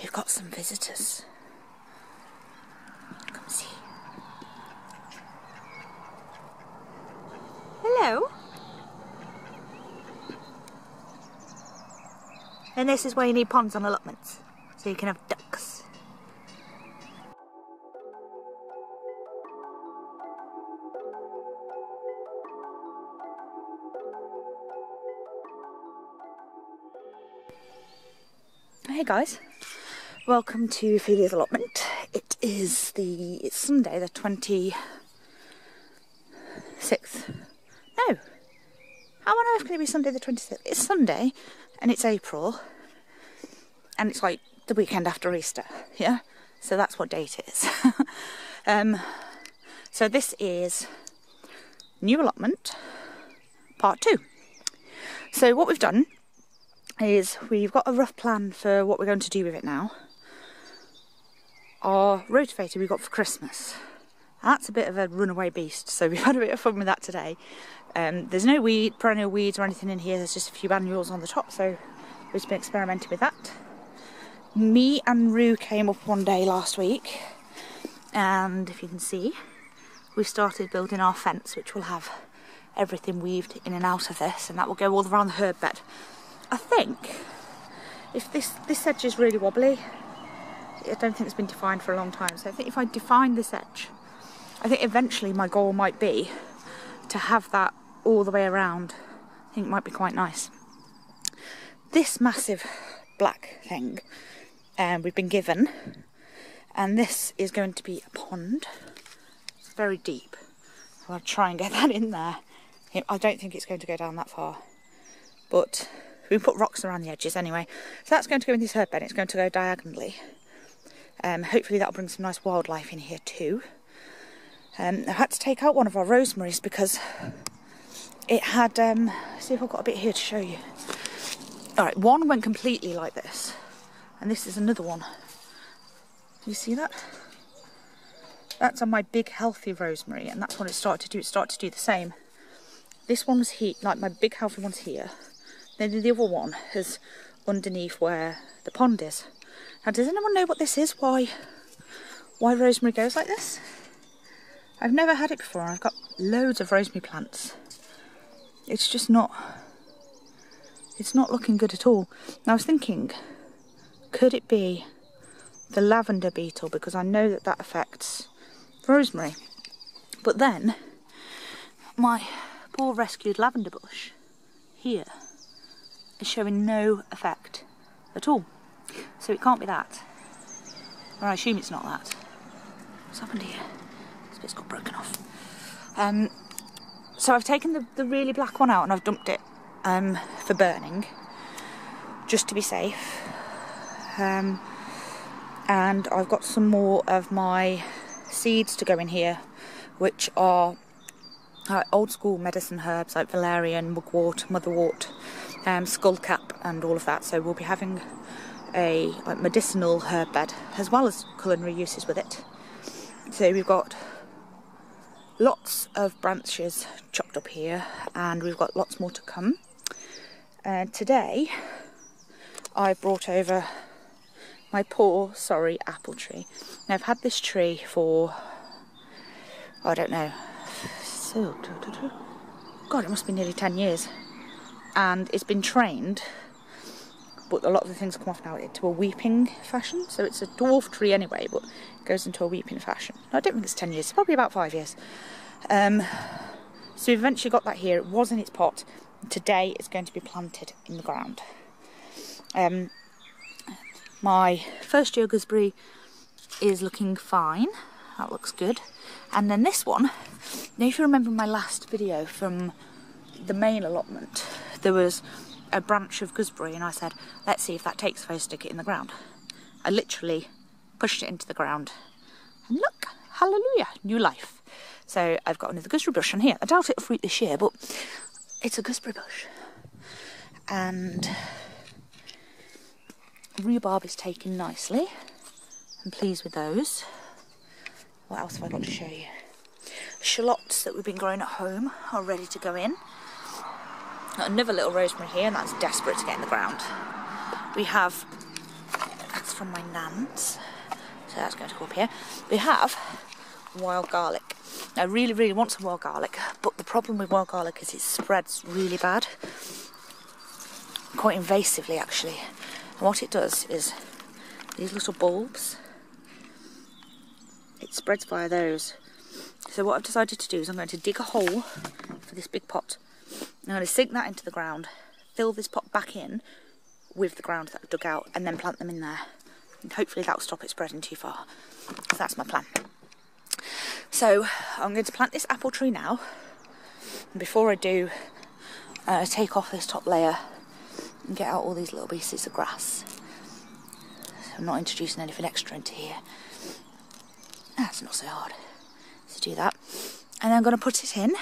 We've got some visitors. Come see. Hello. And this is why you need ponds on allotments, so you can have ducks. Hey guys, welcome to Ophelia's allotment. It's Sunday the 26th. No, how on earth can it be Sunday the 26th? It's Sunday and it's April and it's like the weekend after Easter, yeah? So that's what date it is. So this is new allotment part 2. So what we've done is we've got a rough plan for what we're going to do with it now. Our rotavator we got for Christmas. That's a bit of a runaway beast, so we've had a bit of fun with that today. There's no perennial weeds or anything in here, there's just a few annuals on the top, so we've just been experimenting with that. Me and Rue came up one day last week, and if you can see, we started building our fence, which will have everything weaved in and out of this, and that will go all around the herb bed. I think if this edge is really wobbly, I don't think it's been defined for a long time, so I think if I define this edge, I think eventually my goal might be to have that all the way around. I think it might be quite nice. This massive black thing we've been given, and this is going to be a pond. It's very deep, so I'll try and get that in there. I don't think it's going to go down that far, but we put rocks around the edges anyway. So that's going to go in this herb bed. It's going to go diagonally. Hopefully that'll bring some nice wildlife in here too. I had to take out one of our rosemaries because it had, see if I've got a bit here to show you. Alright, one went completely like this, and this is another one. Do you see that? That's on my big healthy rosemary, and that's what it started to do. It started to do the same. This one was here, like my big healthy one's here. Then the other one is underneath where the pond is. Now, does anyone know what this is? Why rosemary goes like this? I've never had it before. I've got loads of rosemary plants. It's just not, it's not looking good at all. And I was thinking, could it be the lavender beetle? Because I know that that affects rosemary. But then, my poor rescued lavender bush here is showing no effect at all. So it can't be that. Or I assume it's not that. What's happened here? This bit's got broken off. So I've taken the really black one out and I've dumped it for burning, just to be safe. And I've got some more of my seeds to go in here, which are old school medicine herbs like valerian, mugwort, motherwort, skullcap and all of that. So we'll be having a medicinal herb bed as well as culinary uses with it. So we've got lots of branches chopped up here and we've got lots more to come. Today I brought over my poor sorry apple tree. Now I've had this tree for, I don't know, God, it must be nearly 10 years. And it's been trained, but a lot of the things come off now into a weeping fashion. So it's a dwarf tree anyway, but it goes into a weeping fashion. I don't think it's 10 years, it's probably about 5 years. So we've eventually got that here. It was in its pot. Today it's going to be planted in the ground. My first year gooseberry is looking fine. That looks good. And then this one, now if you remember my last video from the main allotment, there was a branch of gooseberry and I said, let's see if that takes if I stick it in the ground. I literally pushed it into the ground and look, hallelujah, new life. So I've got another gooseberry bush on here. I doubt it'll fruit this year, but it's a gooseberry bush. And rhubarb is taking nicely. I'm pleased with those. What else have I got to show you? Shallots that we've been growing at home are ready to go in. Got another little rosemary here, and that's desperate to get in the ground. We have, that's from my nan's. So that's going to go up here. We have wild garlic. I really, really want some wild garlic, but the problem with wild garlic is it spreads really bad. Quite invasively, actually. And what it does is these little bulbs, it spreads via those. So what I've decided to do is I'm going to dig a hole for this big pot. I'm going to sink that into the ground, fill this pot back in with the ground that I've dug out, and then plant them in there. And hopefully that will stop it spreading too far. So that's my plan. So I'm going to plant this apple tree now. And before I do, take off this top layer and get out all these little pieces of grass. So I'm not introducing anything extra into here. That's not so hard. So do that. And I'm going to put it in.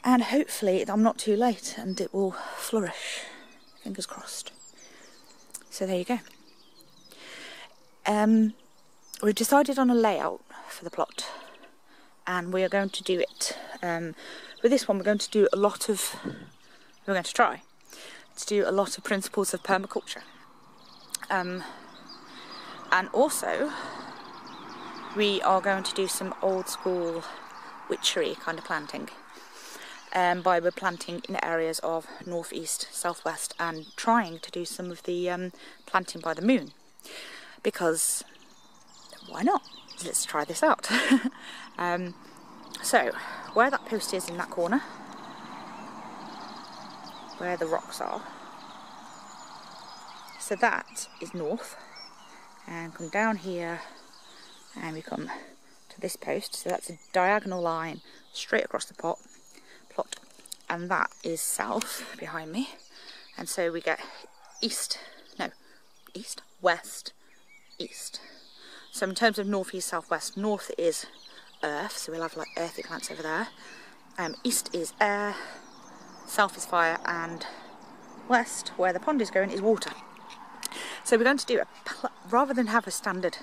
And hopefully I'm not too late and it will flourish. Fingers crossed. So there you go. We've decided on a layout for the plot, and we are going to do it. With this one, we're going to do a lot of. We're going to try to do a lot of principles of permaculture, and also we are going to do some old school witchery kind of planting. By we're planting in areas of northeast, southwest, and trying to do some of the planting by the moon, because why not? Let's try this out. So where that post is in that corner, where the rocks are, so that is north, and come down here and we come to this post. So that's a diagonal line straight across the plot, and that is south behind me. And so we get east, west, east. So in terms of north, east, south, west, north is earth, so we'll have like earthy plants over there. East is air, south is fire, and west, where the pond is going, is water. So we're going to do rather than have a standard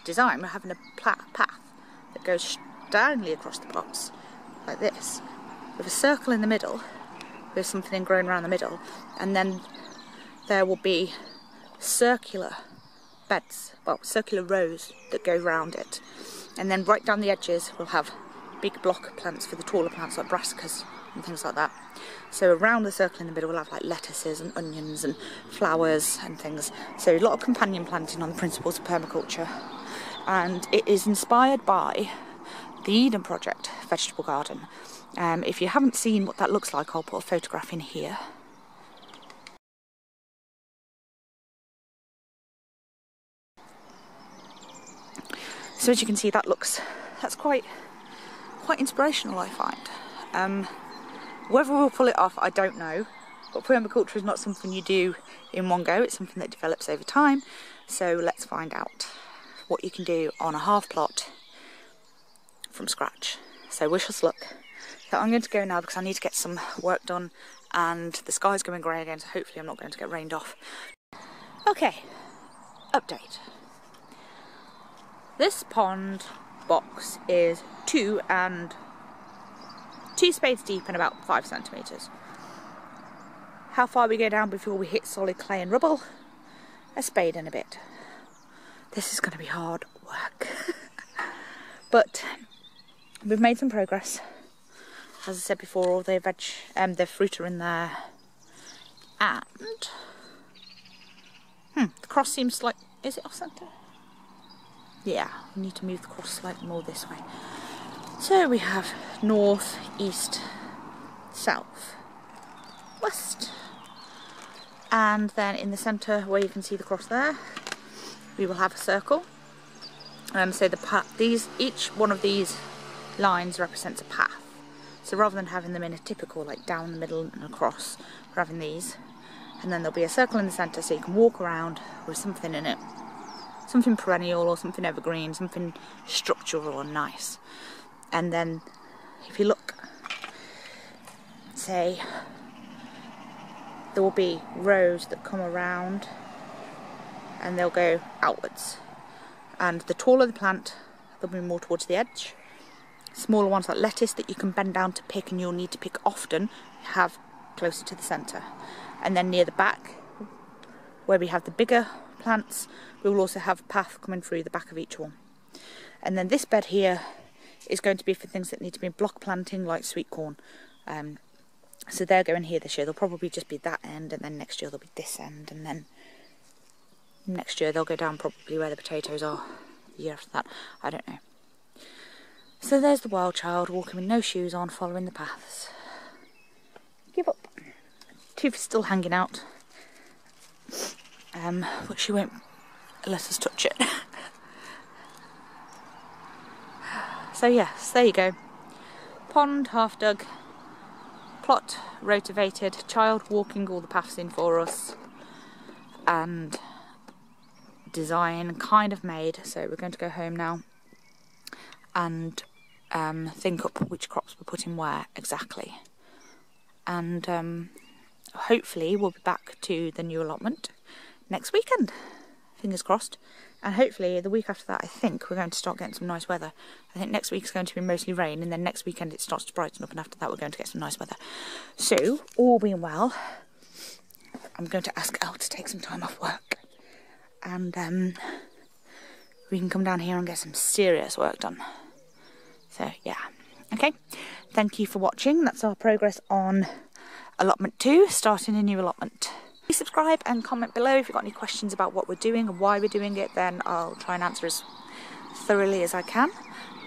design, we're having a path that goes diagonally across the plots, like this, with a circle in the middle, with something grown around the middle, and then there will be circular beds, well, circular rows that go round it, and then right down the edges we'll have big block plants for the taller plants like brassicas and things like that. So around the circle in the middle we'll have like lettuces and onions and flowers and things. So a lot of companion planting on the principles of permaculture, and it is inspired by the Eden Project vegetable garden. If you haven't seen what that looks like, I'll put a photograph in here. So as you can see, that's quite inspirational, I find. Whether we'll pull it off, I don't know. But permaculture is not something you do in one go, it's something that develops over time. So let's find out what you can do on a half plot from scratch. So wish us luck. So I'm going to go now because I need to get some work done, and the sky's going grey again, so hopefully I'm not going to get rained off. Okay, update. This pond box is 2 spades deep and about 5 centimetres. How far we go down before we hit solid clay and rubble? A spade and a bit. This is going to be hard work. But we've made some progress. As I said before, all the the fruit are in there. And the cross seems like, is it off centre? Yeah, we need to move the cross slightly more this way. So we have north, east, south, west. And then in the centre, where you can see the cross there, we will have a circle. So each one of these lines represents a path. So rather than having them in a typical like down the middle and across, we're having these. And then there'll be a circle in the centre so you can walk around with something in it. Something perennial or something evergreen, something structural and nice. And then if you look, say, there will be rows that come around and they'll go outwards. And the taller the plant, they'll be more towards the edge. Smaller ones like lettuce that you can bend down to pick and you'll need to pick often, have closer to the centre. And then near the back, where we have the bigger plants. We will also have a path coming through the back of each one. And then this bed here is going to be for things that need to be block planting, like sweet corn. So they're going here this year. They'll probably just be that end, and then next year they'll be this end, and then next year they'll go down probably where the potatoes are. The year after that, I don't know. So there's the wild child walking with no shoes on, following the paths. Give up. Tooth is still hanging out, but she won't let us touch it. So yes, there you go. Pond half dug, plot rotavated, child walking all the paths in for us, and design kind of made. So we're going to go home now and think up which crops we're putting where exactly. And hopefully we'll be back to the new allotment next weekend. Fingers crossed. And hopefully the week after that, I think we're going to start getting some nice weather. I think next week's going to be mostly rain, and then next weekend it starts to brighten up, and after that we're going to get some nice weather. So, all being well, I'm going to ask Elle to take some time off work, and we can come down here and get some serious work done. So, yeah. Okay, thank you for watching. That's our progress on allotment 2, starting a new allotment. Please subscribe and comment below if you've got any questions about what we're doing and why we're doing it. Then I'll try and answer as thoroughly as I can.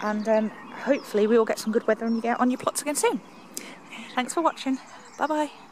And hopefully we will get some good weather and you get on your plots again soon. Thanks for watching. Bye bye.